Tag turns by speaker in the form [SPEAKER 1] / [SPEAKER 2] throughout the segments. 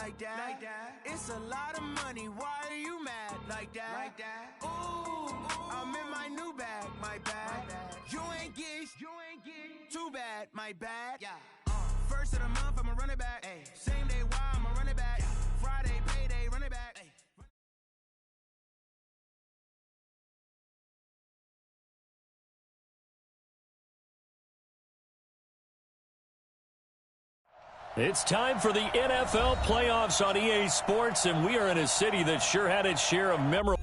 [SPEAKER 1] like that. It's a lot of money, why are you mad like that? Ooh, I'm in my new bag, my bad. You ain't get too bad, my bad. First of the month, I'ma run it back. Same day, why I'ma run it back. Friday, payday, run it back.
[SPEAKER 2] It's time for the NFL playoffs on EA Sports, and we are in a city that sure had its share of memorable.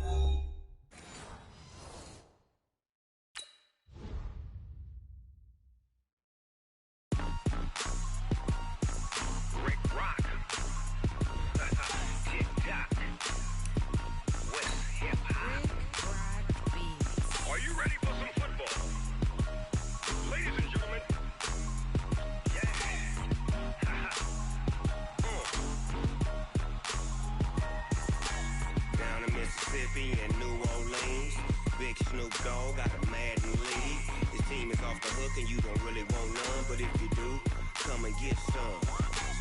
[SPEAKER 3] And New Orleans, big Snoop Dogg got a Madden lead. His team is off the hook and you don't really want none, but if you do, come and get some.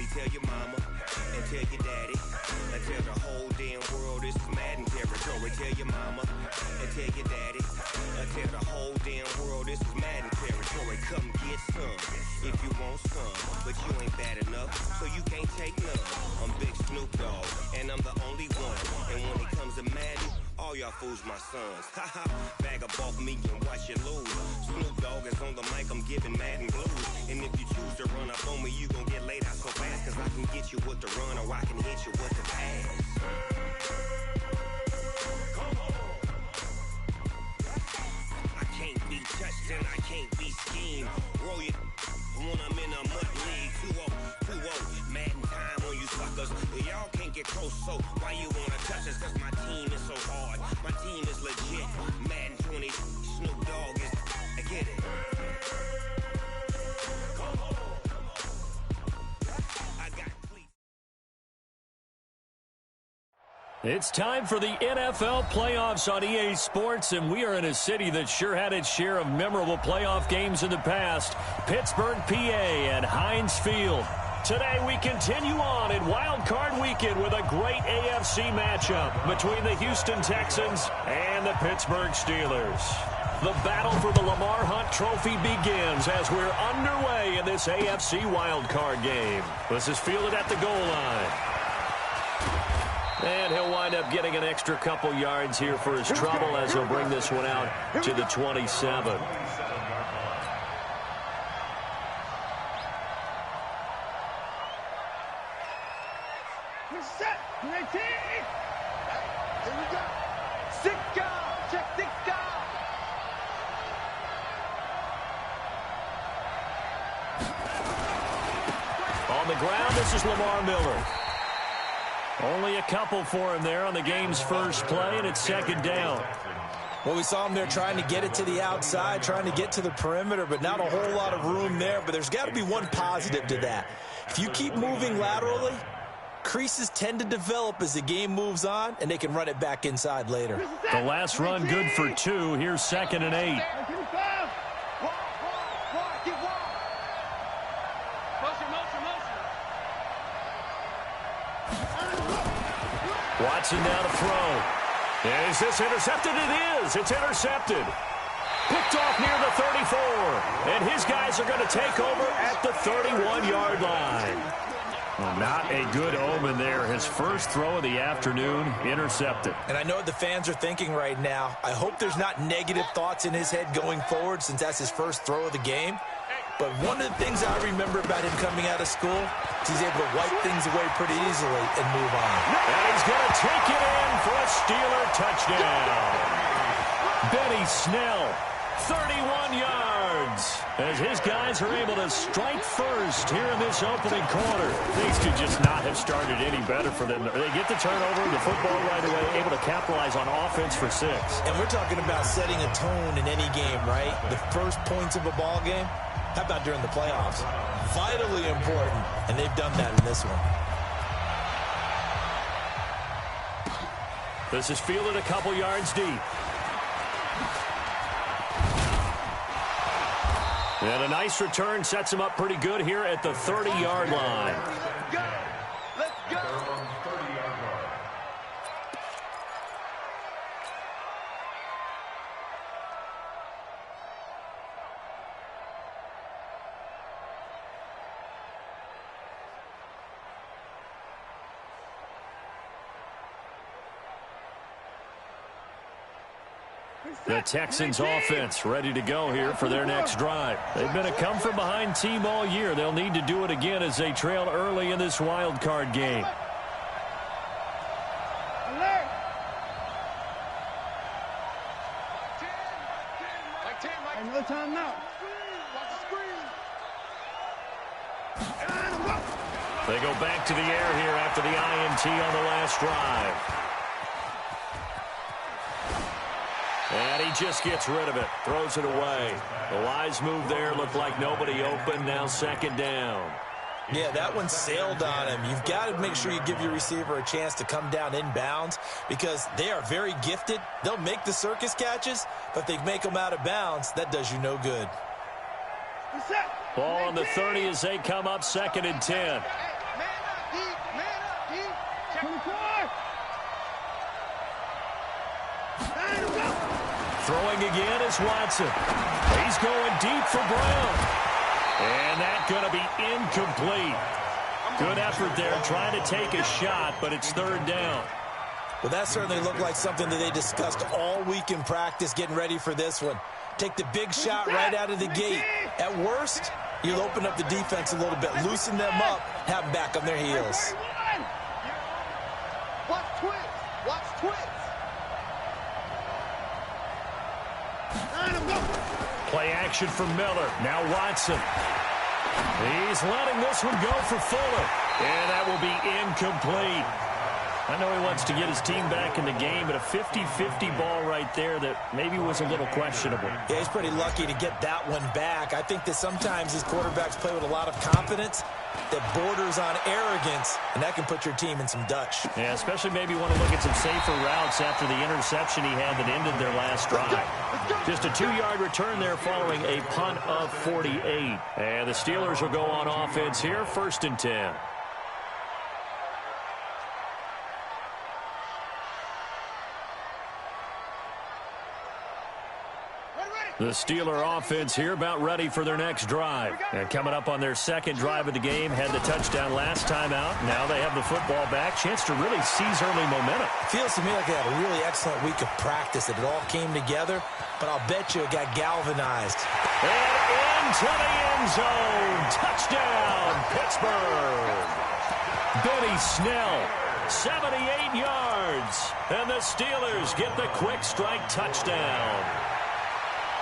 [SPEAKER 3] See, tell your mama and tell your daddy and tell the whole damn world this is Madden territory. Tell your mama and tell your daddy and tell the whole damn world this is Madden territory. Come get some if you want some, but you ain't bad enough, so you can't take none. I'm Big Snoop Dogg and I'm the only one, and when it comes to Madden, all y'all fools my sons. Haha, bag up off me and watch you lose. Snoop Dogg is on the mic, I'm giving Madden blues. And if you choose to run up on me, you gon' get laid out so fast, cause I can get you with the run or I can hit you with the pass. Come on. I can't be touched and I can't be schemed. Roll you when I'm in a mud league. 2-0, Madden time on you suckers. Y'all can't get close, so why you wanna touch us? Cause my team is so hard. My team is legit. Madden 20, Snoop Dogg is, I get it. Come on. I got cleats.
[SPEAKER 2] It's time for the NFL playoffs on EA Sports, and we are in a city that sure had its share of memorable playoff games in the past. Pittsburgh, PA at Heinz Field. Today we continue on in Wild Card Weekend with a great AFC matchup between the Houston Texans and the Pittsburgh Steelers. The battle for the Lamar Hunt Trophy begins as we're underway in this AFC Wild Card game. This is fielded at the goal line. And he'll wind up getting an extra couple yards here for his trouble as he'll bring this one out to the 27.
[SPEAKER 4] Set, 19. Here we go. Sicka, check Sicka.
[SPEAKER 2] On the ground, this is Lamar Miller. Only a couple for him there on the game's first play, and it's second down.
[SPEAKER 5] Well, we saw him there trying to get it to the outside, trying to get to the perimeter, but not a whole lot of room there. But there's got to be one positive to that. If you keep moving laterally, creases tend to develop as the game moves on, and they can run it back inside later.
[SPEAKER 2] The last run good for 2. Here's 2nd and 8. Watson down to throw. Is this intercepted? It is. It's intercepted. Picked off near the 34. And his guys are going to take over at the 31-yard line. Well, not a good omen there. His first throw of the afternoon, intercepted.
[SPEAKER 5] And I know what the fans are thinking right now. I hope there's not negative thoughts in his head going forward since that's his first throw of the game. But one of the things I remember about him coming out of school is he's able to wipe things away pretty easily and move on.
[SPEAKER 2] And he's going to take it in for a Steeler touchdown. Benny Snell, 31 yards. As his guys are able to strike first here in this opening quarter. Things could just not have started any better for them. They get the turnover, the football right away, able to capitalize on offense for 6.
[SPEAKER 5] And we're talking about setting a tone in any game, right? The first points of a ball game. How about during the playoffs? Vitally important, and they've done that in this one.
[SPEAKER 2] This is fielded a couple yards deep. And a nice return sets him up pretty good here at the 30-yard line.
[SPEAKER 4] Let's go.
[SPEAKER 2] The Texans offense ready to go here for their next drive. They've been a come-from-behind team all year. They'll need to do it again as they trail early in this wild card game.
[SPEAKER 4] No time now.
[SPEAKER 2] They go back to the air here after the INT on the last drive. And he just gets rid of it, throws it away. The wise move there, looked like nobody open, now second down.
[SPEAKER 5] Yeah, that one sailed on him. You've got to make sure you give your receiver a chance to come down inbounds because they are very gifted. They'll make the circus catches, but if they make them out of bounds, that does you no good.
[SPEAKER 2] Ball on the 30 as they come up 2nd and 10. Throwing again is Watson. He's going deep for Brown. And that's going to be incomplete. Good effort there trying to take a shot, but it's 3rd down.
[SPEAKER 5] Well, that certainly looked like something that they discussed all week in practice getting ready for this one. Take the big shot right out of the gate. At worst, you'll open up the defense a little bit, loosen them up, have them back on their heels.
[SPEAKER 4] Watch twins. Watch twins.
[SPEAKER 2] Play action for Miller. Now Watson. He's letting this one go for Fuller. And that will be incomplete. I know he wants to get his team back in the game, but a 50-50 ball right there that maybe was a little questionable.
[SPEAKER 5] Yeah, he's pretty lucky to get that one back. I think that sometimes these quarterbacks play with a lot of confidence that borders on arrogance, and that can put your team in some Dutch.
[SPEAKER 2] Yeah, especially maybe want to look at some safer routes after the interception he had that ended their last drive. Just a 2-yard return there following a punt of 48. And the Steelers will go on offense here, 1st and 10. The Steeler offense here about ready for their next drive. And coming up on their 2nd drive of the game, had the touchdown last time out. Now they have the football back. Chance to really seize early momentum.
[SPEAKER 5] Feels to me like they had a really excellent week of practice, that it all came together. But I'll bet you it got galvanized.
[SPEAKER 2] And into the end zone. Touchdown, Pittsburgh. Benny Snell, 78 yards. And the Steelers get the quick strike touchdown.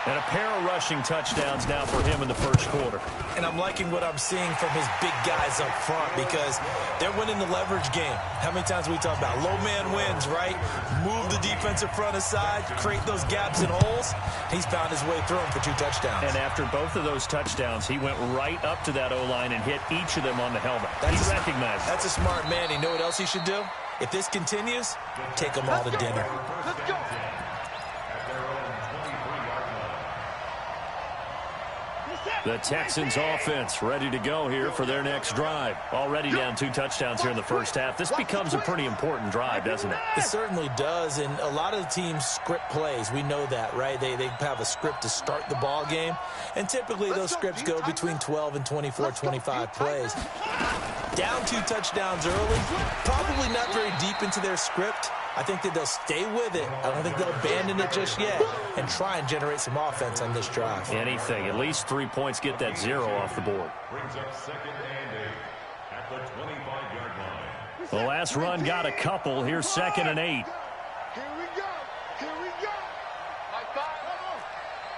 [SPEAKER 2] And a pair of rushing touchdowns now for him in the 1st quarter.
[SPEAKER 5] And I'm liking what I'm seeing from his big guys up front because they're winning the leverage game. How many times we talk about low man wins, right? Move the defensive front aside, create those gaps and holes. He's found his way through them for 2 touchdowns.
[SPEAKER 2] And after both of those touchdowns, he went right up to that O-line and hit each of them on the helmet. He recognized it.
[SPEAKER 5] That's a smart man. You know what else he should do? If this continues, take them all to dinner.
[SPEAKER 4] Let's go.
[SPEAKER 2] The Texans offense ready to go here for their next drive. Already down 2 touchdowns here in the 1st half. This becomes a pretty important drive, doesn't it?
[SPEAKER 5] It certainly does, and a lot of the teams script plays. We know that, right? They have a script to start the ball game, and typically those scripts go between 12 and 24, 25 plays. Down 2 touchdowns early, probably not very deep into their script. I think that they'll stay with it. I don't think they'll abandon it just yet and try and generate some offense on this drive.
[SPEAKER 2] Anything. At least 3 points, get that 0 off the board.
[SPEAKER 6] Brings up 2nd and 8 at the 25-yard line.
[SPEAKER 2] The last run got a couple. Here's 2nd and 8.
[SPEAKER 4] Here we go. Here we go. High five.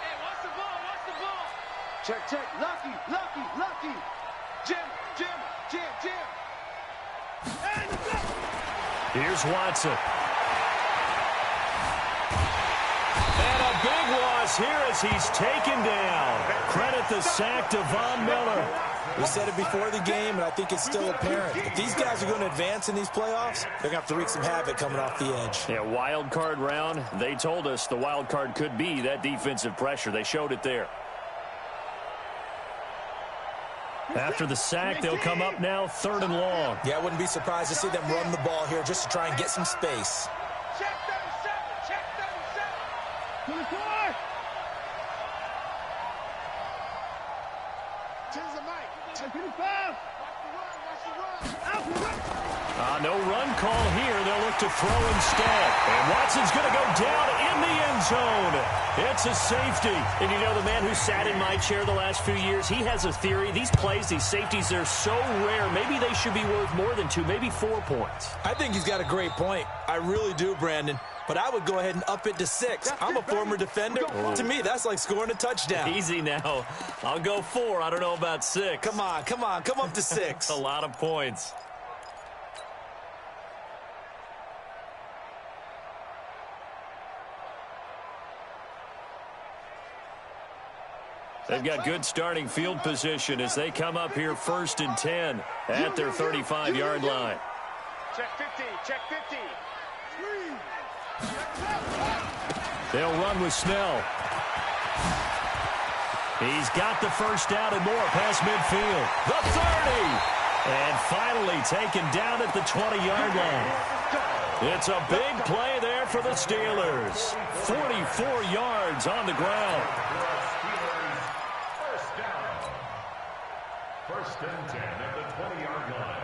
[SPEAKER 4] Hey, watch the ball. Watch the ball. Check, check. Lucky, lucky, lucky. Jim, Jim, Jim, Jim. And the block.
[SPEAKER 2] Here's Watson. And a big loss here as he's taken down. Credit the sack to Von Miller.
[SPEAKER 5] We said it before the game, and I think it's still apparent. If these guys are going to advance in these playoffs, they're going to have to wreak some havoc coming off the edge.
[SPEAKER 2] Yeah, wild card round. They told us the wild card could be that defensive pressure. They showed it there. After the sack, they'll come up now 3rd and long.
[SPEAKER 5] Yeah, I wouldn't be surprised to see them run the ball here just to try and get some space.
[SPEAKER 4] Check 37. Check 37. 24. Tens of Mike. 25. Watch the run. Watch the run. Out the run.
[SPEAKER 2] No run call here. They'll look to throw instead. And Watson's going to go down in the end zone. It's a safety. And you know, the man who sat in my chair the last few years, he has a theory. These plays, these safeties, they're so rare. Maybe they should be worth more than 2, maybe 4 points.
[SPEAKER 5] I think he's got a great point. I really do, Brandon. But I would go ahead and up it to 6. I'm a former defender. To me, that's like scoring a touchdown.
[SPEAKER 2] Easy now. I'll go 4. I don't know about 6.
[SPEAKER 5] Come on. Come up to 6.
[SPEAKER 2] A lot of points. They've got good starting field position as they come up here 1st and 10 at their 35-yard line.
[SPEAKER 4] Check 50, check 50.
[SPEAKER 2] They'll run with Snell. He's got the first down and more past midfield. The 30. And finally taken down at the 20-yard line. It's a big play there for the Steelers. 44 yards on the ground.
[SPEAKER 6] First and 10 at the 20-yard line.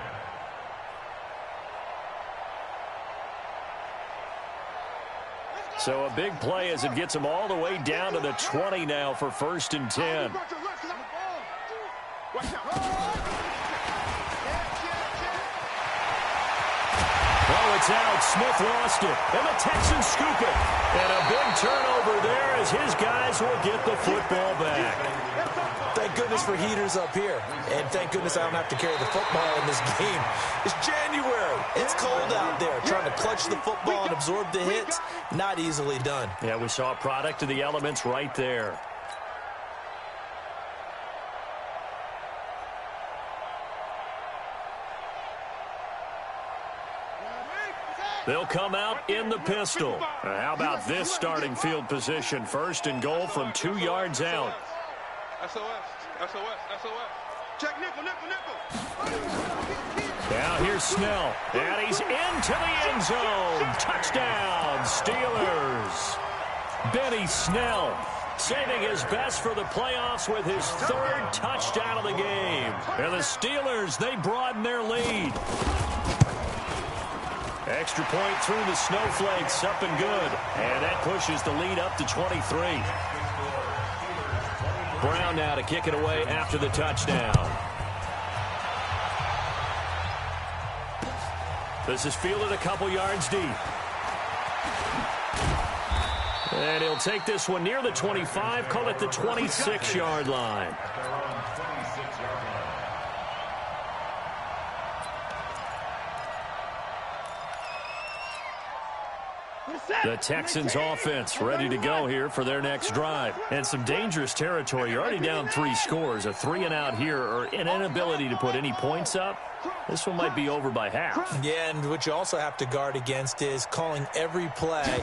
[SPEAKER 2] So a big play as it gets them all the way down to the 20 now for 1st and 10. Oh, it's out. Smith lost it. And the Texans scoop it. And a big turnover there as his guys will get the football back.
[SPEAKER 5] Thank goodness for heaters up here. And thank goodness I don't have to carry the football in this game. It's January. It's cold out there. Trying to clutch the football and absorb the hits, not easily done.
[SPEAKER 2] Yeah, we saw a product of the elements right there. They'll come out in the pistol. How about this starting field position? 1st and goal from 2 yards out.
[SPEAKER 4] SOS, SOS, SOS. Check nickel, nickel, nickel.
[SPEAKER 2] Now here's Snell. And he's into the end zone. Touchdown, Steelers. Benny Snell saving his best for the playoffs with his 3rd touchdown of the game. And the Steelers, they broaden their lead. Extra point through the snowflakes, up and good. And that pushes the lead up to 23. Brown now to kick it away after the touchdown. This is fielded a couple yards deep. And he'll take this one near the 25, call it the 26-yard line. The Texans offense ready to go here for their next drive. And some dangerous territory. You're already down 3 scores. A 3-and-out here or an inability to put any points up. This one might be over by half.
[SPEAKER 5] Yeah, and what you also have to guard against is calling every play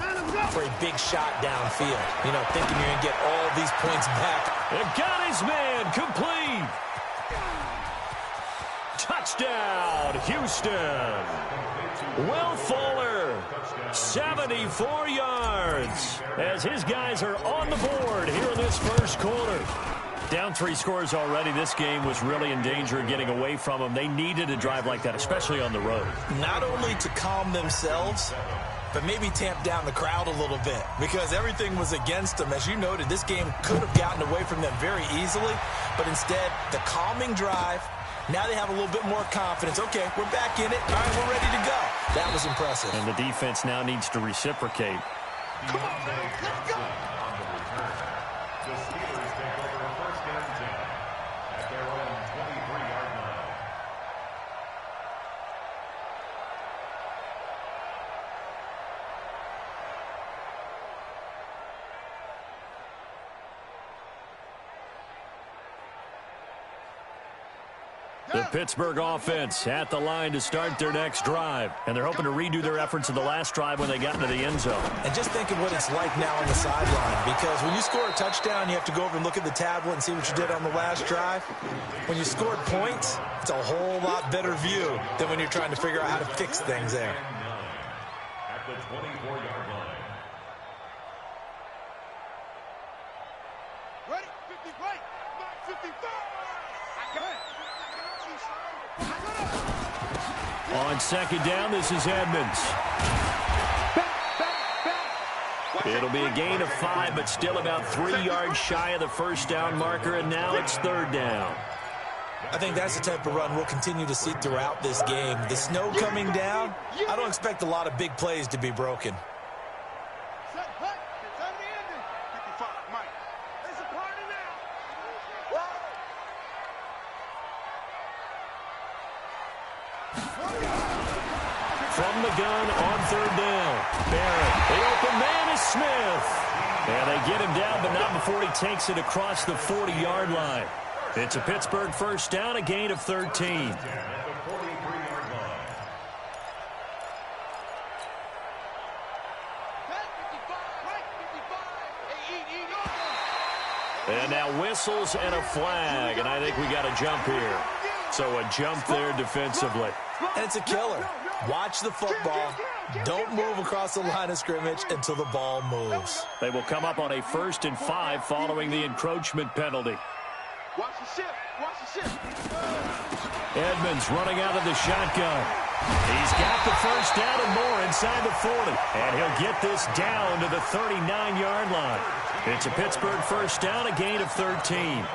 [SPEAKER 5] for a big shot downfield. You know, thinking you're going to get all these points back.
[SPEAKER 2] And got his man complete. Touchdown, Houston. Will Fuller, 74 yards, as his guys are on the board here in this first quarter. Down 3 scores already. This game was really in danger of getting away from them. They needed a drive like that, especially on the road.
[SPEAKER 5] Not only to calm themselves, but maybe tamp down the crowd a little bit because everything was against them. As you noted, this game could have gotten away from them very easily, but instead, the calming drive. Now they have a little bit more confidence. Okay, we're back in it. All right, we're ready to go. That was impressive.
[SPEAKER 2] And the defense now needs to reciprocate.
[SPEAKER 4] Come on, man, let's go.
[SPEAKER 6] The Steelers take over 1st and 10 at their own 23-yard line.
[SPEAKER 2] The Pittsburgh offense at the line to start their next drive. And they're hoping to redo their efforts of the last drive when they got into the end zone.
[SPEAKER 5] And just think of what it's like now on the sideline, because when you score a touchdown, you have to go over and look at the tablet and see what you did on the last drive. When you scored points, it's a whole lot better view than when you're trying to figure out how to fix things there.
[SPEAKER 6] At the 24-yard line.
[SPEAKER 4] Ready? 50 play. 55. I got it.
[SPEAKER 2] On second down, this is Edmonds. It'll be a gain of 5, but still about 3 yards shy of the first down marker, and now it's third down.
[SPEAKER 5] I think that's the type of run we'll continue to see throughout this game. The snow coming down, I don't expect a lot of big plays to be broken.
[SPEAKER 2] From the gun on third down. Barrett, the open man is Smith. And they get him down, but not before he takes it across the 40-yard line. It's a Pittsburgh first down, a gain of 13. And now whistles and a flag, and I think we got a jump here. So a jump there defensively.
[SPEAKER 5] And it's a killer. Watch the football. Don't move across the line of scrimmage until the ball moves.
[SPEAKER 2] They will come up on a 1st and 5 following the encroachment penalty.
[SPEAKER 4] Watch the shift. Watch the shift.
[SPEAKER 2] Edmonds running out of the shotgun. He's got the first down and more inside the 40. And he'll get this down to the 39-yard line. It's a Pittsburgh first down, a gain of 13.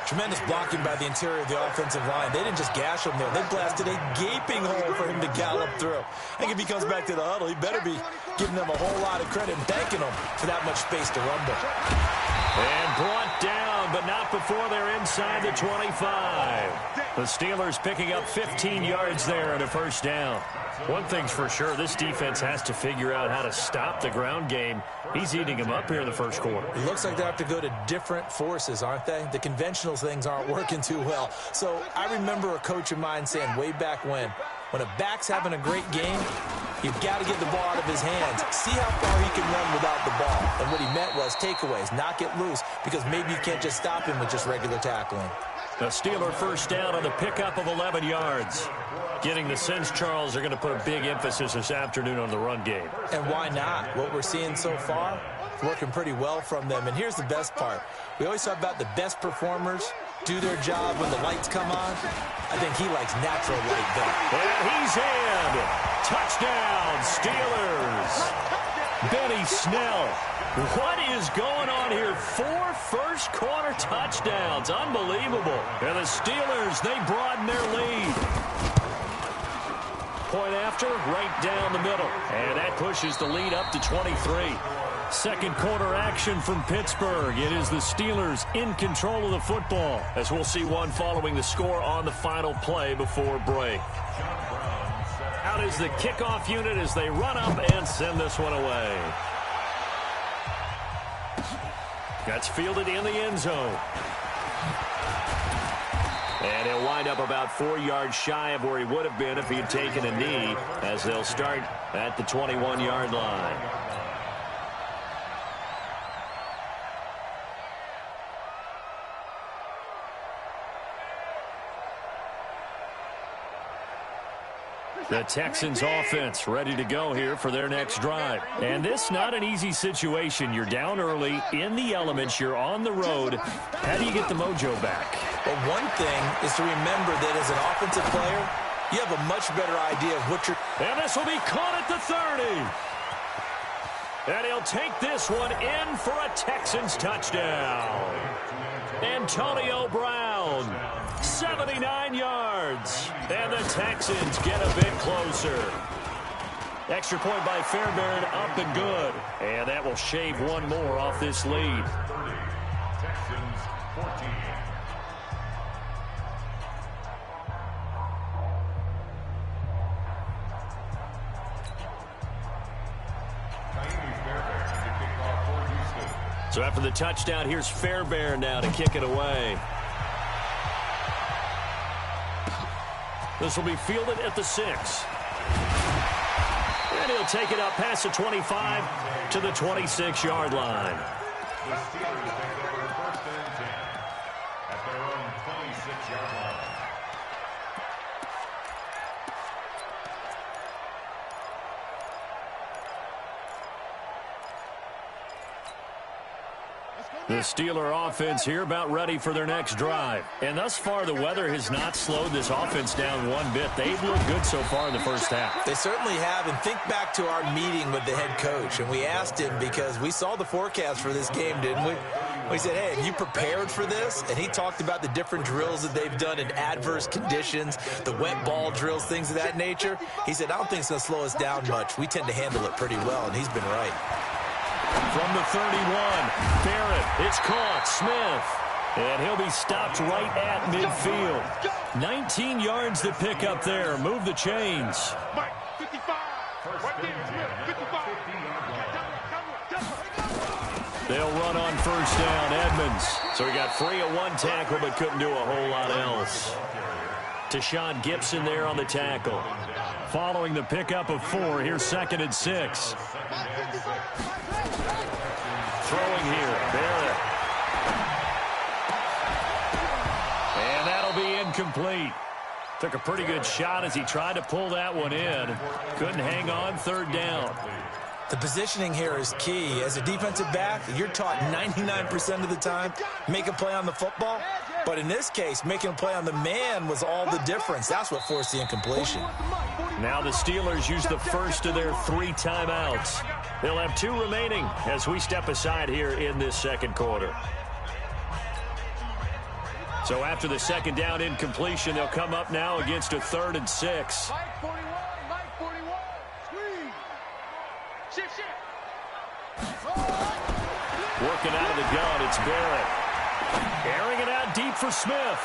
[SPEAKER 5] Tremendous blocking by the interior of the offensive line. They didn't just gash him there. They blasted a gaping hole for him to gallop through. I think if he comes back to the huddle, he better be giving them a whole lot of credit and thanking them for that much space to rumble.
[SPEAKER 2] And brought down, but not before they're inside the 25. The Steelers picking up 15 yards there and a first down. One thing's for sure, this defense has to figure out how to stop the ground game. He's eating them up here in the first quarter.
[SPEAKER 5] It looks like they have to go to different forces, aren't they? The conventional things aren't working too well. So I remember a coach of mine saying way back when a back's having a great game, you've got to get the ball out of his hands. See how far he can run without the ball. And what he meant was takeaways, knock it loose, because maybe you can't just stop him with just regular tackling.
[SPEAKER 2] The Steeler first down on the pickup of 11 yards. Getting the sense, Charles, are going to put a big emphasis this afternoon on the run game.
[SPEAKER 5] And why not? What we're seeing so far, working pretty well from them. And here's the best part. We always talk about the best performers do their job when the lights come on. I think he likes natural light better.
[SPEAKER 2] And he's in. Touchdown, Steelers. Benny Snell. What is going on here? 4 first-quarter touchdowns. Unbelievable. And the Steelers, they broaden their lead. Point after, right down the middle. And that pushes the lead up to 23. Second quarter action from Pittsburgh. It is the Steelers in control of the football, as we'll see one following the score on the final play before break. Out is the kickoff unit as they run up and send this one away. That's fielded in the end zone. And he'll wind up about 4 yards shy of where he would have been if he had taken a knee, as they'll start at the 21-yard line. The Texans offense ready to go here for their next drive. And this not an easy situation. You're down early, in the elements, you're on the road. How do you get the mojo back?
[SPEAKER 5] Well, one thing is to remember that as an offensive player, you have a much better idea of what you're...
[SPEAKER 2] And this will be caught at the 30. And he'll take this one in for a Texans touchdown. Antonio Brown, 79 yards. And the Texans get a bit closer. Extra point by Fairbairn, up and good. And that will shave one more off this lead.
[SPEAKER 6] Texans 14.
[SPEAKER 2] So after the touchdown, here's Fairbairn now to kick it away. This will be fielded at the 6. And he'll take it up past the 25 to the 26-yard line.
[SPEAKER 6] The Steelers take over 1st and 10 at their own 26-yard line.
[SPEAKER 2] The Steeler offense here about ready for their next drive. And thus far, the weather has not slowed this offense down one bit. They've looked good so far in the first half.
[SPEAKER 5] They certainly have. And think back to our meeting with the head coach. And we asked him, because we saw the forecast for this game, didn't we? We said, hey, have you prepared for this? And he talked about the different drills that they've done in adverse conditions, the wet ball drills, things of that nature. He said, I don't think it's going to slow us down much. We tend to handle it pretty well, and he's been right.
[SPEAKER 2] From the 31, Barrett, it's caught, Smith. And he'll be stopped right at midfield. 19 yards to pick up there. Move the chains.
[SPEAKER 4] Mike, 55. Right there, Smith, 55.
[SPEAKER 2] They'll run on first down, Edmonds. So he got free of one tackle but couldn't do a whole lot else. Tashawn Gibson there on the tackle. Following the pickup of 4, here's 2nd and 6. Throwing here, Barrett. And that'll be incomplete. Took a pretty good shot as he tried to pull that one in. Couldn't hang on, 3rd down.
[SPEAKER 5] The positioning here is key. As a defensive back, you're taught 99% of the time, make a play on the football. But in this case, making a play on the man was all the difference. That's what forced the incompletion.
[SPEAKER 2] Now the Steelers use the first of their 3 timeouts. They'll have 2 remaining as we step aside here in this second quarter. So after the 2nd down incompletion, they'll come up now against a 3rd and 6. Working out of the gun, it's Barrett. Airing it out deep for Smith.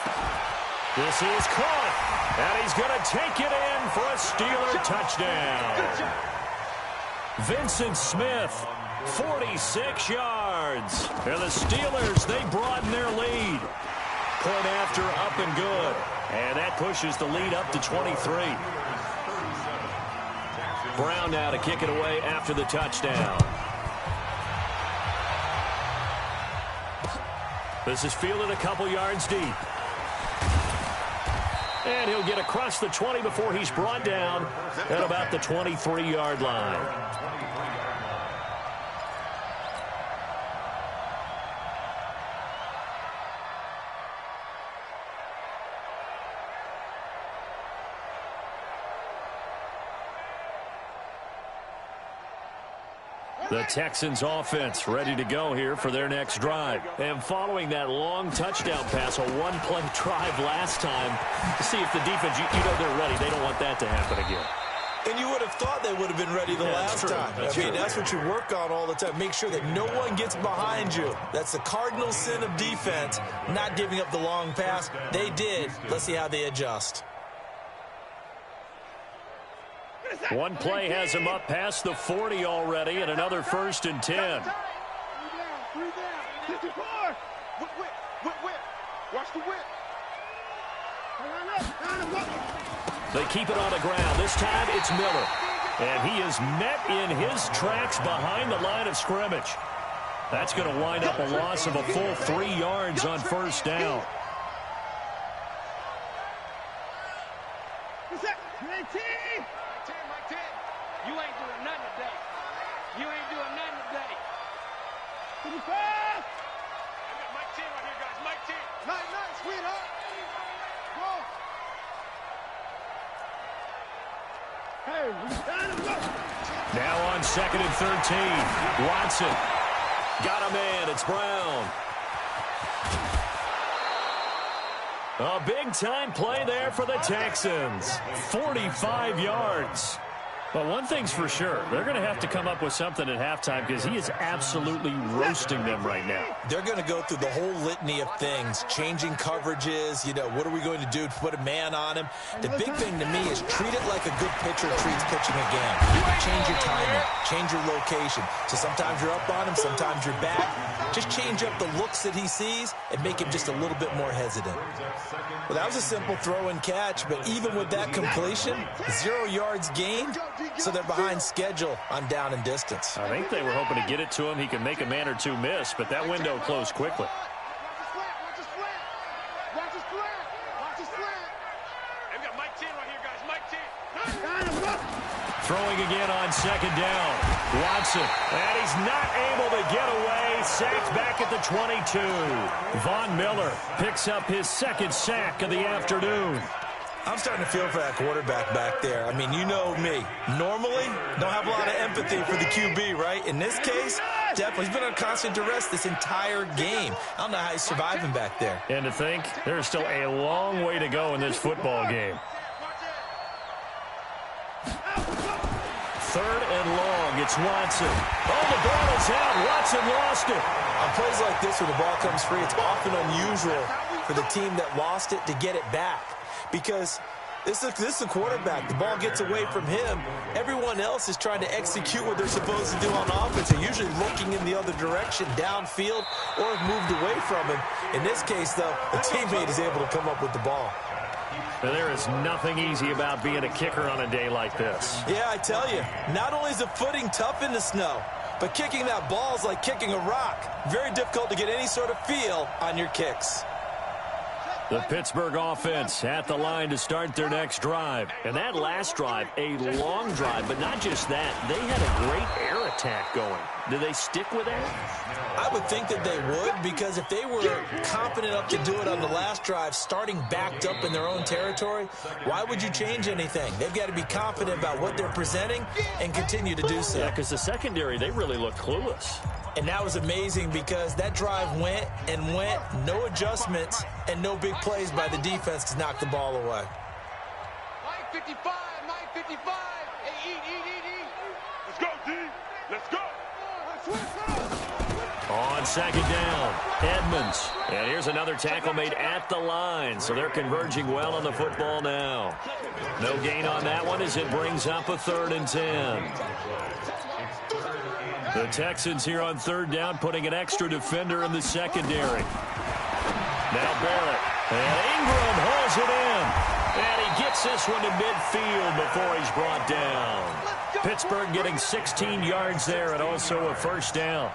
[SPEAKER 2] This is caught. And he's going to take it in for a Steeler touchdown. Vincent Smith, 46 yards. And the Steelers, they broaden their lead. Point after, up and good. And that pushes the lead up to 23. Brown now to kick it away after the touchdown. This is fielded a couple yards deep. And he'll get across the 20 before he's brought down at about the 23-yard line. The Texans offense ready to go here for their next drive. And following that long touchdown pass, a one-play drive last time, to see if the defense, you know they're ready. They don't want that to happen again.
[SPEAKER 5] And you would have thought they would have been ready the last time. That's what you work on all the time. Make sure that no one gets behind you. That's the cardinal sin of defense, not giving up the long pass. They did. Let's see how they adjust.
[SPEAKER 2] One play has him up past the 40 already, and another 1st and 10.
[SPEAKER 4] 3 down. 54. Whip. Watch the whip.
[SPEAKER 2] They keep it on the ground. This time it's Miller. And he is met in his tracks behind the line of scrimmage. That's going to wind up a loss of a full 3 yards on first down.
[SPEAKER 4] You ain't doing nothing today. You ain't doing nothing today. 55. I got Mike 10 right here, guys. Mike 10. Night, sweetheart. Go. Hey, we got him.
[SPEAKER 2] Now on 2nd and 13. Watson. Got a man. It's Brown. A big-time play there for the Texans. 45 yards. But one thing's for sure, they're going to have to come up with something at halftime because he is absolutely roasting them right now.
[SPEAKER 5] They're going to go through the whole litany of things, changing coverages, what are we going to do to put a man on him? The big thing to me is treat it like a good pitcher treats pitching a game. Change your timing, change your location. So sometimes you're up on him, sometimes you're back. Just change up the looks that he sees and make him just a little bit more hesitant. Well, that was a simple throw and catch, but even with that completion, 0 yards gained. So they're behind schedule on down and distance.
[SPEAKER 2] I think they were hoping to get it to him. He could make a man or 2 miss, but that window closed quickly.
[SPEAKER 4] Watch his slant. We got Mike 10 right here, guys. Mike 10.
[SPEAKER 2] Throwing again on second down. Watson. And he's not able to get away. Sacked back at the 22. Von Miller picks up his second sack of the afternoon.
[SPEAKER 5] I'm starting to feel for that quarterback back there. I mean, you know me. Normally, don't have a lot of empathy for the QB, right? In this case, definitely. He's been on constant duress this entire game. I don't know how he's surviving back there.
[SPEAKER 2] And to think, there's still a long way to go in this football game. Third and long. It's Watson. Oh, the ball is out. Watson lost it.
[SPEAKER 5] On plays like this where the ball comes free, it's often unusual for the team that lost it to get it back. Because this is a quarterback. The ball gets away from him. Everyone else is trying to execute what they're supposed to do on offense. They're usually looking in the other direction, downfield, or have moved away from him. In this case, though, a teammate is able to come up with the ball.
[SPEAKER 2] And there is nothing easy about being a kicker on a day like this.
[SPEAKER 5] Yeah, I tell you, not only is the footing tough in the snow, but kicking that ball is like kicking a rock. Very difficult to get any sort of feel on your kicks.
[SPEAKER 2] The Pittsburgh offense at the line to start their next drive. And that last drive, a long drive, but not just that. They had a great air attack going. Do they stick with that?
[SPEAKER 5] I would think that they would, because if they were confident enough to do it on the last drive, starting backed up in their own territory, why would you change anything? They've got to be confident about what they're presenting and continue to do so.
[SPEAKER 2] Yeah, because the secondary, they really look clueless.
[SPEAKER 5] And that was amazing because that drive went and went, no adjustments, and no big plays by the defense to knock the ball away.
[SPEAKER 4] Mike 55, Mike 55. Hey, eat. Let's go, D. Let's go.
[SPEAKER 2] On second down, Edmonds. And here's another tackle made at the line, so they're converging well on the football now. No gain on that one as it brings up a 3rd and 10. The Texans here on 3rd down, putting an extra defender in the secondary. Now Barrett. And Ingram holds it in. And he gets this one to midfield before he's brought down. Pittsburgh getting 16 yards there and also a 1st down.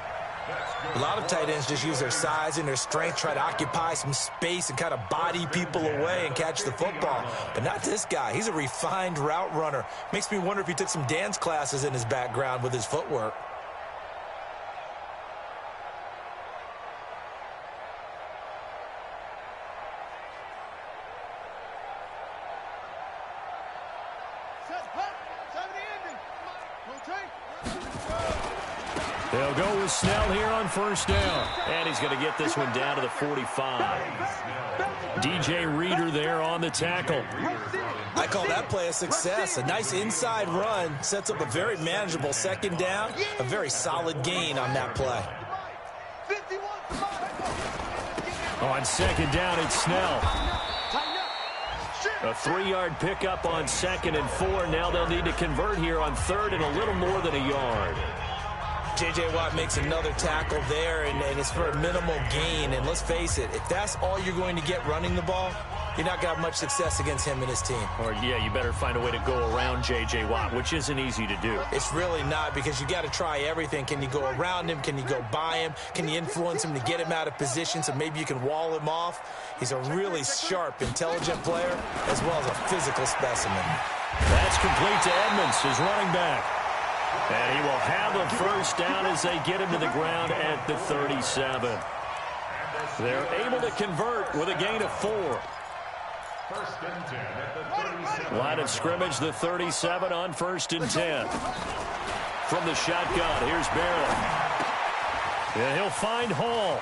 [SPEAKER 5] A lot of tight ends just use their size and their strength, try to occupy some space and kind of body people away and catch the football. But not this guy. He's a refined route runner. Makes me wonder if he took some dance classes in his background with his footwork.
[SPEAKER 2] They'll go with Snell here on 1st down. And he's going to get this one down to the 45. DJ Reader there on the tackle.
[SPEAKER 5] I call that play a success. A nice inside run sets up a very manageable 2nd down. A very solid gain on that play.
[SPEAKER 2] On 2nd down, it's Snell. A 3-yard pickup on 2nd and 4. Now they'll need to convert here on 3rd and a little more than a yard.
[SPEAKER 5] J.J. Watt makes another tackle there, and it's for a minimal gain. And let's face it, if that's all you're going to get running the ball, you're not going to have much success against him and his team.
[SPEAKER 2] Or, yeah, you better find a way to go around J.J. Watt, which isn't easy to do.
[SPEAKER 5] It's really not, because you got to try everything. Can you go around him? Can you go by him? Can you influence him to get him out of position so maybe you can wall him off? He's a really sharp, intelligent player, as well as a physical specimen.
[SPEAKER 2] That's complete to Edmonds, his running back. And he will have a 1st down as they get him to the ground at the 37. They're able to convert with a gain of 4.
[SPEAKER 6] 1st and 10 at the 37.
[SPEAKER 2] Line of scrimmage, the 37 on 1st and 10. From the shotgun, here's Barrett. And he'll find Hall.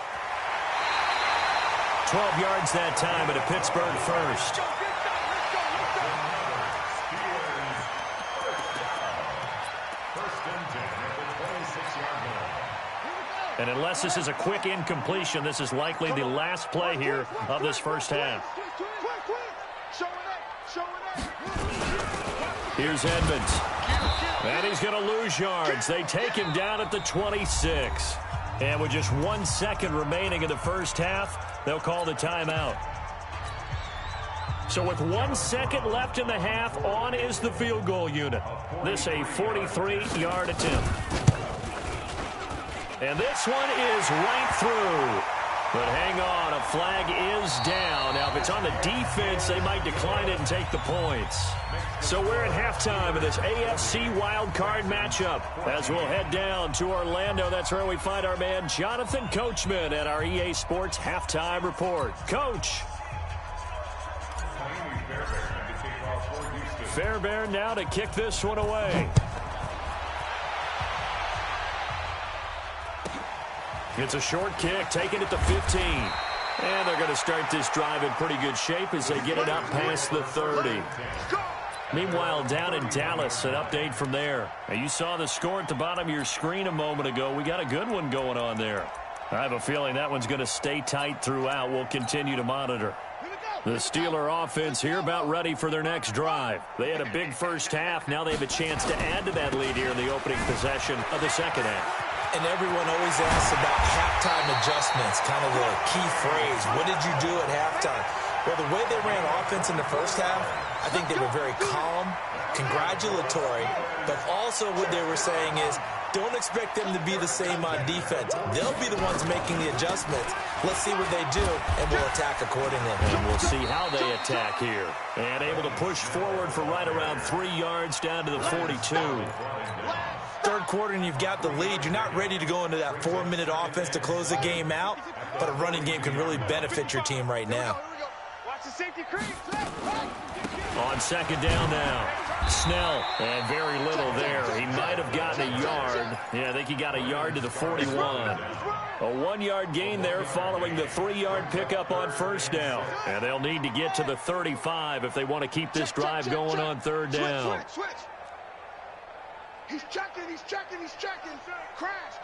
[SPEAKER 2] 12 yards that time at a Pittsburgh 1st. And unless this is a quick incompletion, this is likely the last play here of this 1st half. Here's Edmonds. And he's going to lose yards. They take him down at the 26. And with just 1 second remaining in the 1st half, they'll call the timeout. So with 1 second left in the half, on is the field goal unit. This a 43-yard attempt. And this one is right through. But hang on, a flag is down. Now, if it's on the defense, they might decline it and take the points. So we're at halftime of this AFC wildcard matchup. As we'll head down to Orlando, that's where we find our man Jonathan Coachman at our EA Sports Halftime Report. Coach. Fairbairn now to kick this one away. It's a short kick, taking it to 15. And they're going to start this drive in pretty good shape as they get it up past the 30. Meanwhile, down in Dallas, an update from there. Now, you saw the score at the bottom of your screen a moment ago. We got a good one going on there. I have a feeling that one's going to stay tight throughout. We'll continue to monitor. The Steeler offense here about ready for their next drive. They had a big first half. Now they have a chance to add to that lead here in the opening possession of the second half.
[SPEAKER 5] And everyone always asks about halftime adjustments, kind of the key phrase. What did you do at halftime? Well, the way they ran offense in the first half, I think they were very calm, congratulatory, but also what they were saying is don't expect them to be the same on defense. They'll be the ones making the adjustments. Let's see what they do, and we'll attack accordingly.
[SPEAKER 2] And we'll see how they attack here. And able to push forward for right around 3 yards down to the 42.
[SPEAKER 5] Third quarter and you've got the lead. You're not ready to go into that 4-minute offense to close the game out, but a running game can really benefit your team right now.
[SPEAKER 2] On second down now. Snell, and very little there. He might have gotten a yard. Yeah, I think he got a yard to the 41. A 1-yard gain there following the 3-yard pickup on first down. And they'll need to get to the 35 if they want to keep this drive going on third down.
[SPEAKER 4] Switch. He's checking. Crash.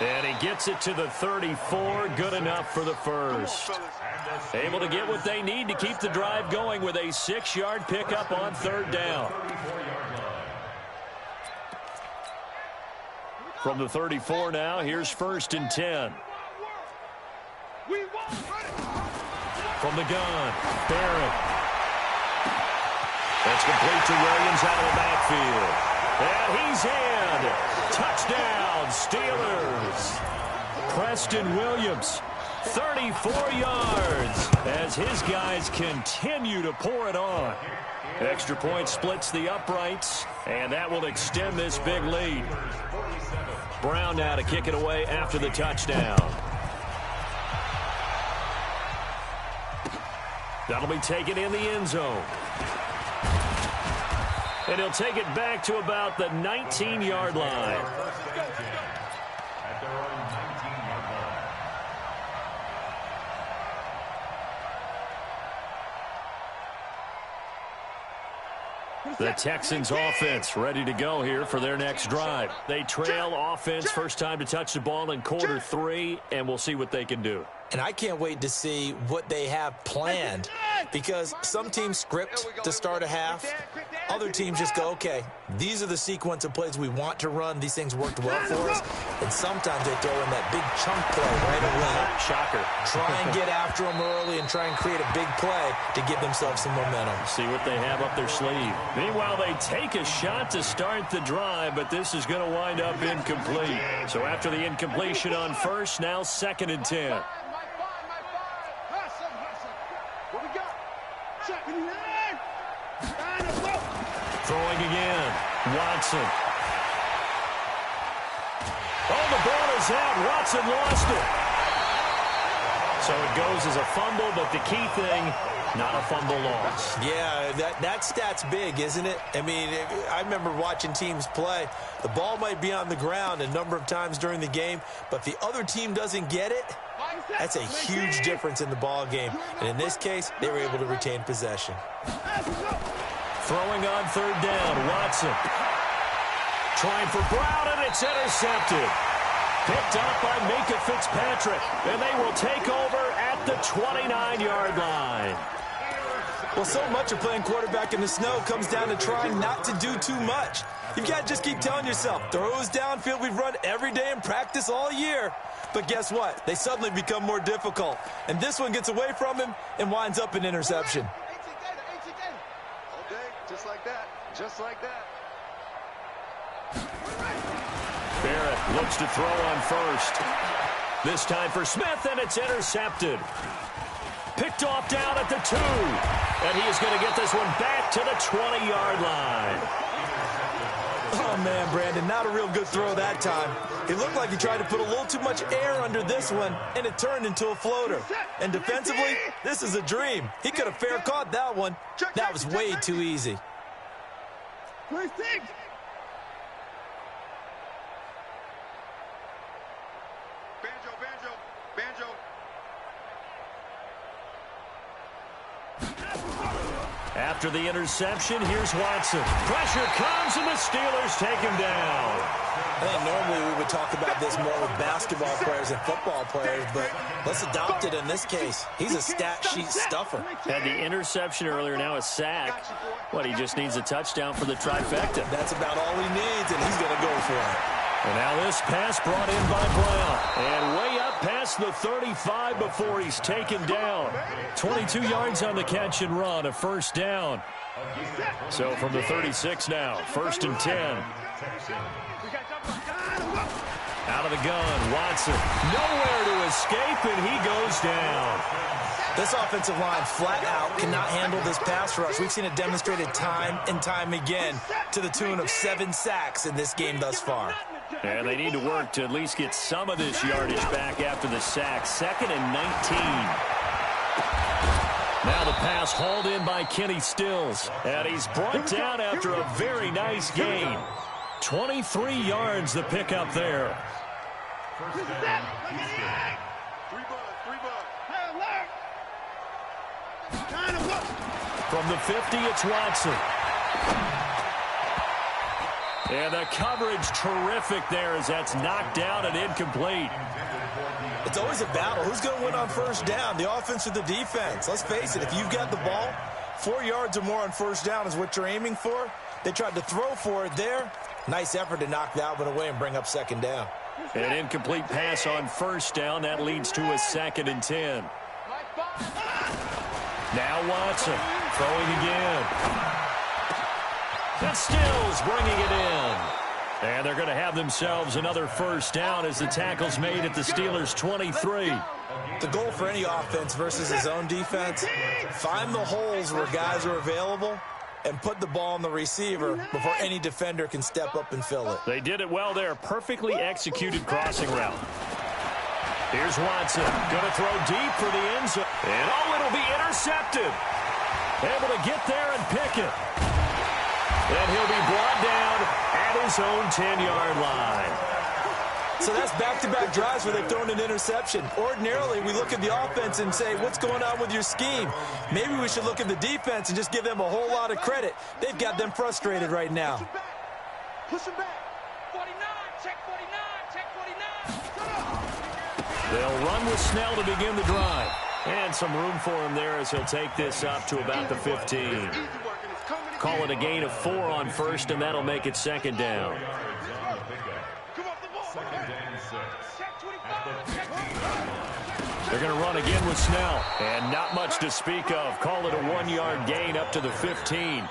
[SPEAKER 2] And he gets it to the 34. Good enough for the first. Able to get what they need to keep the drive going with a 6-yard pickup on third down. From the 34 now, here's 1st and 10. From the gun, Barrett. That's complete to Williams out of the backfield. And he's in. Touchdown, Steelers. Preston Williams, 34 yards as his guys continue to pour it on. Extra point splits the uprights, and that will extend this big lead. Brown now to kick it away after the touchdown. That'll be taken in the end zone. And he'll take it back to about the 19-yard line. The Texans offense ready to go here for their next drive. They trail offense, first time to touch the ball in quarter 3, and we'll see what they can do.
[SPEAKER 5] And I can't wait to see what they have planned, because some teams script to start a half. Other teams just go, okay, these are the sequence of plays we want to run. These things worked well for us. And sometimes they throw in that big chunk play right away.
[SPEAKER 2] Shocker.
[SPEAKER 5] Try and get after them early and try and create a big play to give themselves some momentum.
[SPEAKER 2] See what they have up their sleeve. Meanwhile, they take a shot to start the drive, but this is going to wind up incomplete. So after the incompletion on first, now 2nd and 10. Throwing again. Watson. Oh, the ball is out. Watson lost it. So it goes as a fumble, but the key thing, not a fumble loss.
[SPEAKER 5] Yeah, that stat's big, isn't it? I mean, I remember watching teams play. The ball might be on the ground a number of times during the game, but if the other team doesn't get it, that's a huge difference in the ball game. And in this case, they were able to retain possession.
[SPEAKER 2] Throwing on third down, Watson. Trying for Brown, and it's intercepted. Picked up by Minka Fitzpatrick, and they will take over at the 29-yard line.
[SPEAKER 5] Well, so much of playing quarterback in the snow comes down to trying not to do too much. You've got to just keep telling yourself, throws downfield we've run every day in practice all year. But guess what? They suddenly become more difficult. And this one gets away from him and winds up an interception.
[SPEAKER 4] Just like that.
[SPEAKER 2] Barrett looks to throw on first. This time for Smith, and it's intercepted. Picked off down at the 2. And he is going to get this one back to the 20-yard line.
[SPEAKER 5] Oh, man, Brandon, not a real good throw that time. It looked like he tried to put a little too much air under this one, and it turned into a floater. And defensively, this is a dream. He could have fair caught that one. That was way too easy.
[SPEAKER 4] Banjo.
[SPEAKER 2] After the interception, here's Watson. Pressure comes, and the Steelers take him down.
[SPEAKER 5] I think normally we would talk about this more with basketball players and football players, but let's adopt it in this case. He's a stat sheet stuffer.
[SPEAKER 2] Had the interception earlier, now a sack. What, he just needs a touchdown for the trifecta.
[SPEAKER 5] That's about all he needs, and he's going to go for it.
[SPEAKER 2] And now this pass brought in by Brown. And way up past the 35 before he's taken down. 22 yards on the catch and run, a first down. So from the 36 now, 1st and 10. Out of the gun, Watson. Nowhere to escape, and he goes down.
[SPEAKER 5] This offensive line flat out cannot handle this pass rush. We've seen it demonstrated time and time again to the tune of 7 sacks in this game thus far.
[SPEAKER 2] And they need to work to at least get some of this yardage back after the sack. 2nd and 19. Now the pass hauled in by Kenny Stills. And he's brought down after a very nice gain. 23 yards the pickup there. From the 50, it's Watson. And the coverage terrific there as that's knocked down and incomplete.
[SPEAKER 5] It's always a battle. Who's going to win on first down, the offense or the defense? Let's face it, if you've got the ball, 4 yards or more on first down is what you're aiming for. They tried to throw for it there. Nice effort to knock that one away and bring up 2nd down.
[SPEAKER 2] An incomplete pass on first down. That leads to a 2nd and 10. Now Watson throwing again. That's Stills bringing it in. And they're going to have themselves another first down as the tackle's made at the Steelers' 23.
[SPEAKER 5] The goal for any offense versus his own defense, find the holes where guys are available and put the ball on the receiver before any defender can step up and fill it.
[SPEAKER 2] They did it well there. Perfectly executed crossing route. Here's Watson. Going to throw deep for the end zone. And it'll be intercepted. Able to get there and pick it. And he'll be brought down at his own 10-yard line.
[SPEAKER 5] So that's back-to-back drives where they've thrown an interception. Ordinarily, we look at the offense and say, what's going on with your scheme? Maybe we should look at the defense and just give them a whole lot of credit. They've got them frustrated right now.
[SPEAKER 4] Push him back. 49, check 49, check 49.
[SPEAKER 2] They'll run with Snell to begin the drive. And some room for him there as he'll take this up to about the 15. Call it a gain of 4 on first, and that'll make it 2nd down. They're going to run again with Snell. And not much to speak of. Call it a 1-yard gain up to the 15.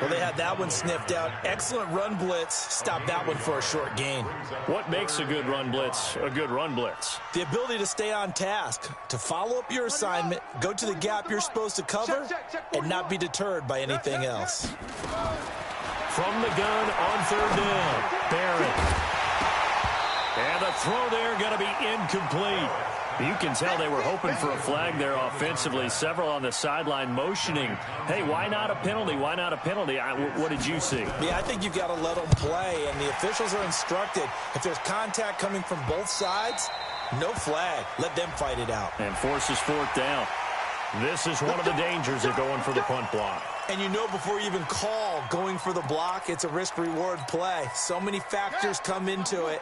[SPEAKER 5] Well, they had that one sniffed out. Excellent run blitz. Stop that one for a short gain.
[SPEAKER 2] What makes a good run blitz a good run blitz?
[SPEAKER 5] The ability to stay on task, to follow up your assignment, go to the gap you're supposed to cover, and not be deterred by anything else.
[SPEAKER 2] From the gun on 3rd down, Barrett. And the throw there going to be incomplete. You can tell they were hoping for a flag there offensively. Several on the sideline motioning, hey, why not a penalty? Why not a penalty? What did you see?
[SPEAKER 5] Yeah, I think you've got to let them play, and the officials are instructed. If there's contact coming from both sides, no flag. Let them fight it out.
[SPEAKER 2] And forces 4th down. This is one of the dangers of going for the punt block.
[SPEAKER 5] And you know before you even call going for the block, it's a risk-reward play. So many factors come into it.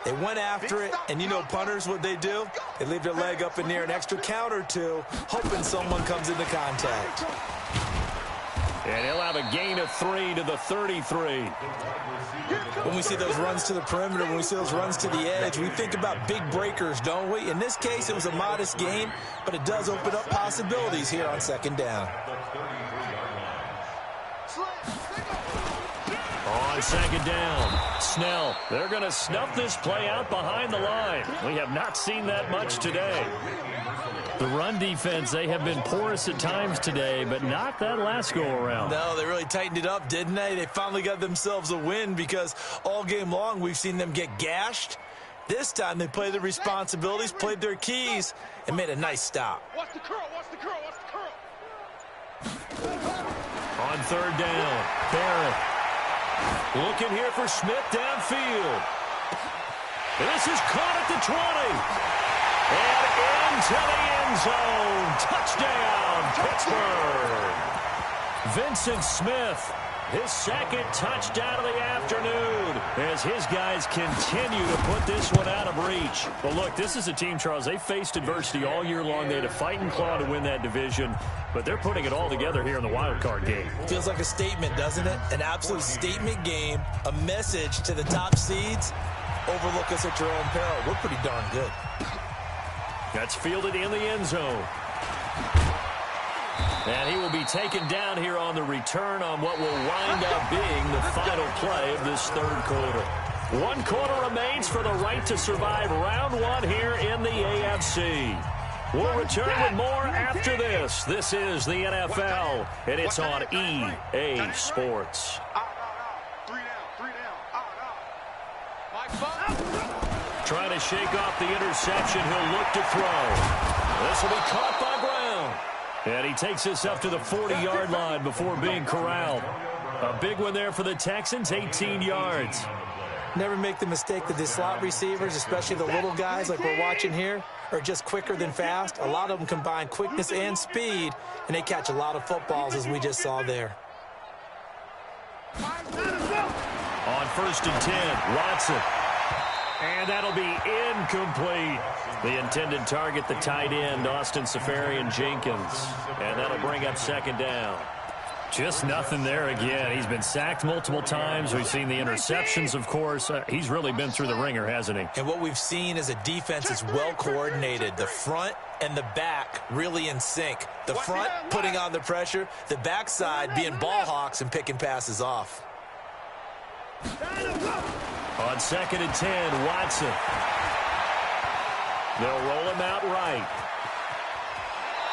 [SPEAKER 5] They went after it, and you know punters, what they do? They leave their leg up in the air an extra count or two, hoping someone comes into contact.
[SPEAKER 2] And he'll have a gain of 3 to the 33.
[SPEAKER 5] When we see those runs to the perimeter, when we see those runs to the edge, we think about big breakers, don't we? In this case, it was a modest gain, but it does open up possibilities here on 2nd down.
[SPEAKER 2] On On second down, Snell. They're going to snuff this play out behind the line. We have not seen that much today. The run defense, they have been porous at times today, but not that last go-around.
[SPEAKER 5] No, they really tightened it up, didn't they? They finally got themselves a win because all game long we've seen them get gashed. This time they played their responsibilities, played their keys, and made a nice stop.
[SPEAKER 4] Watch the curl, watch the curl, watch the curl.
[SPEAKER 2] On third down, Barrett. Looking here for Smith downfield. This is caught at the 20. And into the end zone. Touchdown, Pittsburgh. Vincent Smith, his second touchdown of the afternoon as his guys continue to put this one out of reach. Well, look, this is a team, Charles, they faced adversity all year long. They had to fight and claw to win that division, but they're putting it all together here in the wild card game.
[SPEAKER 5] Feels like a statement, doesn't it? An absolute statement game, a message to the top seeds. Overlook us at your own peril. We're pretty darn good.
[SPEAKER 2] That's fielded in the end zone. And he will be taken down here on the return on what will wind up being the final play of this third quarter. 1 quarter remains for the right to survive round one here in the AFC. We'll return with more after this. This is the NFL, and it's on EA Sports. Trying to shake off the interception. He'll look to throw. This will be caught by Brown. And he takes this up to the 40-yard line before being corralled. A big one there for the Texans, 18 yards.
[SPEAKER 5] Never make the mistake that the slot receivers, especially the little guys like we're watching here, are just quicker than fast. A lot of them combine quickness and speed, and they catch a lot of footballs, as we just saw there.
[SPEAKER 2] On 1st and 10, Watson. And that'll be incomplete. The intended target, the tight end, Austin Seferian-Jenkins. And that'll bring up second down. Just nothing there again. He's been sacked multiple times. We've seen the interceptions, of course. He's really been through the ringer, hasn't he? And
[SPEAKER 5] what we've seen is a defense that's well coordinated. The front and the back really in sync. The front putting on the pressure. The backside being ball hawks and picking passes off.
[SPEAKER 2] On 2nd and 10, Watson. They'll roll him out right.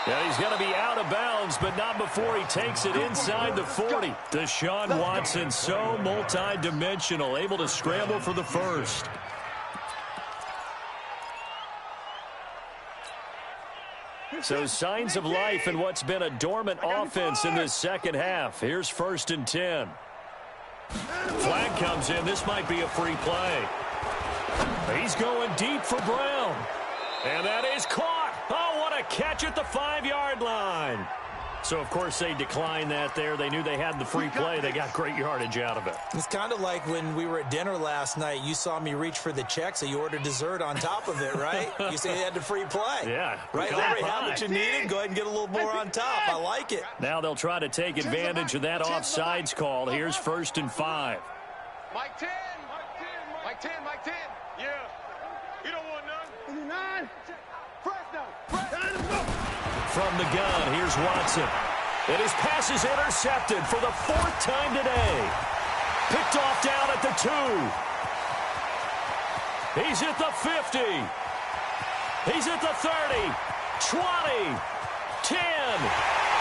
[SPEAKER 2] And he's going to be out of bounds, but not before he takes it inside the 40. Deshaun Watson, so multi-dimensional, able to scramble for the first. So signs of life in what's been a dormant offense in this second half. Here's 1st and 10. Flag comes in. This might be a free play. He's going deep for Brown. And that is caught. Oh, what a catch at the 5-yard line. So, of course, they declined that there. They knew they had the free play. They got great yardage out of it.
[SPEAKER 5] It's kind of like when we were at dinner last night. You saw me reach for the check, so you ordered dessert on top of it, right? You say you had the free play.
[SPEAKER 2] Yeah.
[SPEAKER 5] Right, Larry, have what you needed. Go ahead and get a little more on top. I like it.
[SPEAKER 2] Now they'll try to take advantage of that offsides call. Here's 1st and 5.
[SPEAKER 4] Mike 10. Mike 10. Mike 10. Yeah. You don't want none. 9.
[SPEAKER 2] From the gun, here's Watson. And his pass is intercepted for the 4th time today. Picked off down at the 2. He's at the 50. He's at the 30. 20. 10.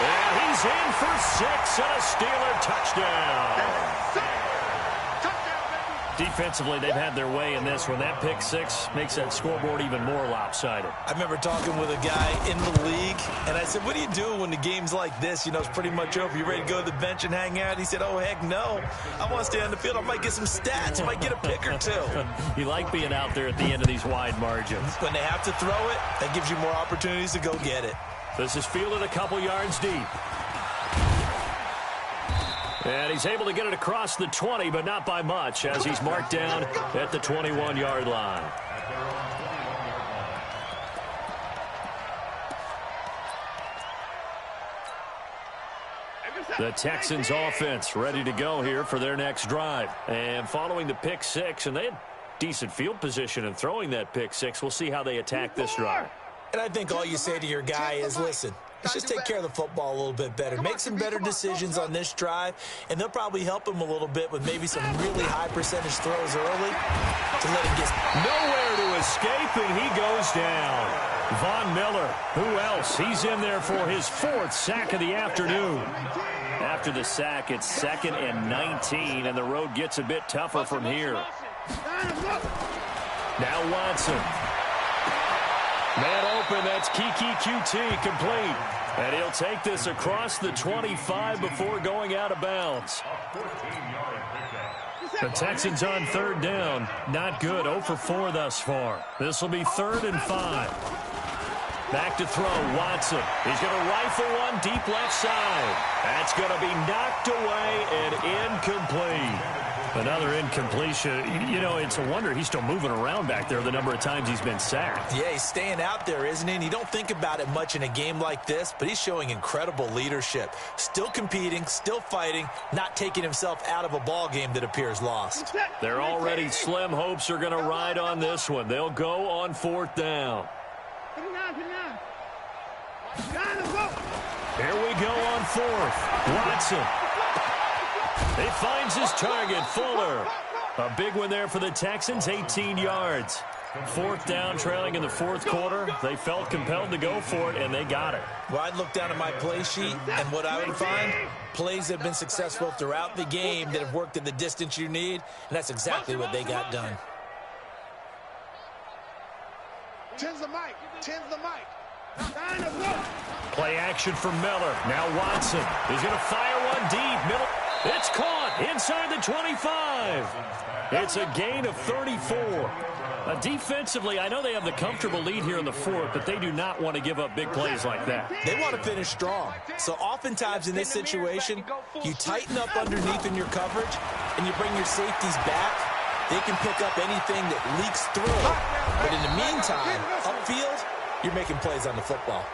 [SPEAKER 2] And he's in for 6 and a Steeler touchdown. Defensively, they've had their way in this one. That pick 6 makes that scoreboard even more lopsided.
[SPEAKER 5] I remember talking with a guy in the league, and I said, what do you do when the game's like this? You know, it's pretty much over. You ready to go to the bench and hang out? He said, oh, heck no. I want to stay on the field. I might get some stats. I might get a pick or 2.
[SPEAKER 2] You like being out there at the end of these wide margins.
[SPEAKER 5] When they have to throw it, that gives you more opportunities to go get it.
[SPEAKER 2] This is fielded a couple yards deep. And he's able to get it across the 20, but not by much, as he's marked down at the 21-yard line. The Texans offense ready to go here for their next drive. And following the pick 6, and they had decent field position in throwing that pick 6. We'll see how they attack this drive.
[SPEAKER 5] And I think all you say to your guy is, listen, Let's just take care of the football a little bit better. Make some better decisions on this drive, and they'll probably help him a little bit with maybe some really high percentage throws early to let him get
[SPEAKER 2] nowhere to escape, and he goes down. Von Miller, who else? He's in there for his 4th sack of the afternoon. After the sack, it's 2nd and 19, and the road gets a bit tougher from here. Now Watson. Man open, that's Kiki QT, complete. And he'll take this across the 25 before going out of bounds. The Texans on 3rd down. Not good, 0 for 4 thus far. This will be 3rd and 5. Back to throw, Watson. He's going to rifle one deep left side. That's going to be knocked away and incomplete. Another incompletion. You know, it's a wonder he's still moving around back there the number of times he's been sacked.
[SPEAKER 5] Yeah, he's staying out there, isn't he? And you don't think about it much in a game like this, but he's showing incredible leadership. Still competing, still fighting, not taking himself out of a ball game that appears lost.
[SPEAKER 2] Their already slim hopes are going to ride on this one. They'll go on 4th down. Here we go on 4th. Watson. He finds his target, Fuller. A big one there for the Texans, 18 yards. 4th down, trailing in the 4th quarter. They felt compelled to go for it, and they got it.
[SPEAKER 5] Well, I'd look down at my play sheet, and what I would find, plays that have been successful throughout the game that have worked in the distance you need, and that's exactly what they got done.
[SPEAKER 4] Tens the mic. Tens the mic.
[SPEAKER 2] Play action for Miller. Now Watson. He's going to fire one deep. Middle. It's caught inside the 25. It's a gain of 34. Defensively, I know they have the comfortable lead here in the 4th, but they do not want to give up big plays like that.
[SPEAKER 5] They want to finish strong. So oftentimes in this situation, you tighten up underneath in your coverage, and you bring your safeties back. They can pick up anything that leaks through. But in the meantime, upfield, you're making plays on the football.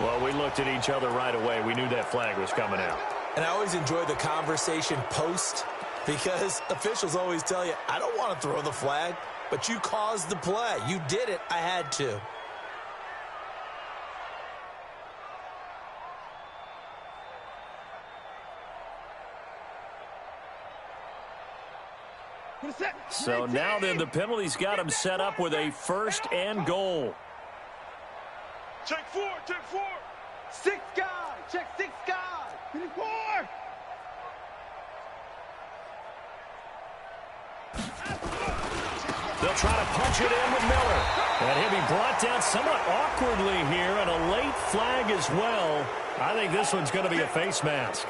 [SPEAKER 2] Well, we looked at each other right away. We knew that flag was coming out.
[SPEAKER 5] And I always enjoy the conversation post, because officials always tell you, I don't want to throw the flag, but you caused the play. You did it. I had to.
[SPEAKER 2] So now then, the penalty's got him set up with a 1st and goal.
[SPEAKER 4] Check 4, check 4. 6 guys, check 6 guys. 4.
[SPEAKER 2] They'll try to punch it in with Miller. And he'll be brought down somewhat awkwardly here, and a late flag as well. I think this one's going to be a face mask.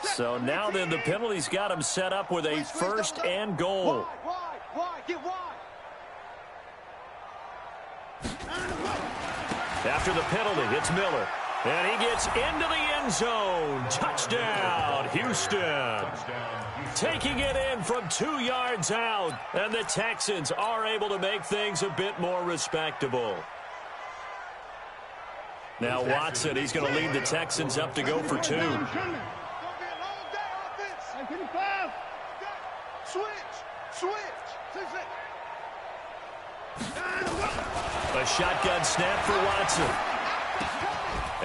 [SPEAKER 2] So now then, the penalty's got him set up with a 1st and goal.
[SPEAKER 4] Wide, get wide.
[SPEAKER 2] After the penalty, it's Miller. And he gets into the end zone. Touchdown, Houston. Taking it in from 2 yards out. And the Texans are able to make things a bit more respectable. Now Watson, he's going to lead the Texans up to go for 2. A shotgun snap for Watson.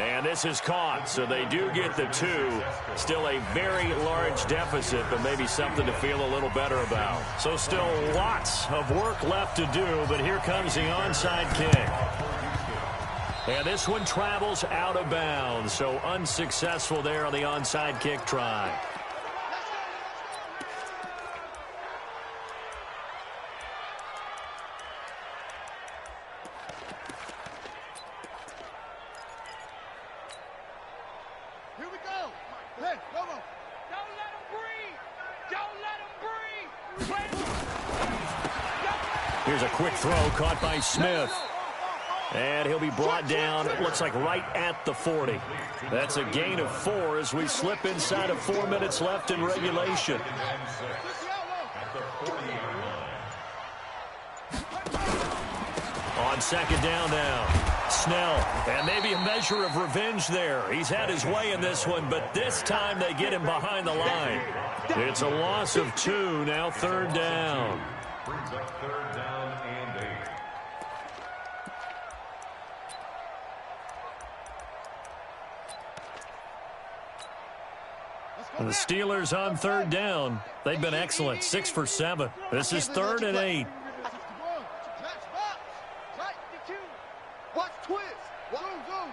[SPEAKER 2] And this is caught, so they do get the 2. Still a very large deficit, but maybe something to feel a little better about. So still lots of work left to do, but here comes the onside kick. And this one travels out of bounds, so unsuccessful there on the onside kick try. Here's a quick throw caught by Smith. And he'll be brought down, it looks like right at the 40. That's a gain of 4 as we slip inside of 4 minutes left in regulation. On On second down now, Snell, and maybe a measure of revenge there. He's had his way in this one, but this time they get him behind the line. It's a loss of 2, now third down.
[SPEAKER 6] Brings up third down and 8.
[SPEAKER 2] And the Steelers on third down. They've been excellent, 6 for 7. This is 3rd and 8.
[SPEAKER 4] Watch twist. Zoom.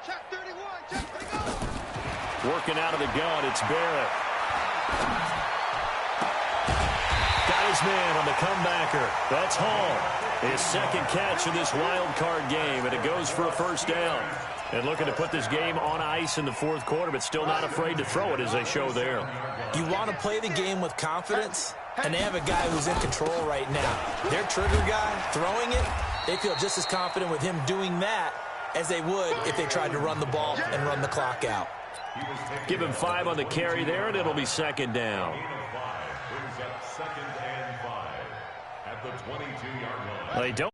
[SPEAKER 4] Check 31. Check 31.
[SPEAKER 2] Working out of the gun, it's Barrett. Got his man on the comebacker. That's Hall. His second catch of this wild card game, and it goes for a first down. And looking to put this game on ice in the fourth quarter, but still not afraid to throw it as they show there.
[SPEAKER 5] You want to play the game with confidence, and they have a guy who's in control right now. Their trigger guy, throwing it, they feel just as confident with him doing that as they would if they tried to run the ball and run the clock out.
[SPEAKER 2] Give him 5 on the carry there, and it'll be second down.
[SPEAKER 6] Brings up 2nd and 5 at the 22-yard line.
[SPEAKER 2] They don't.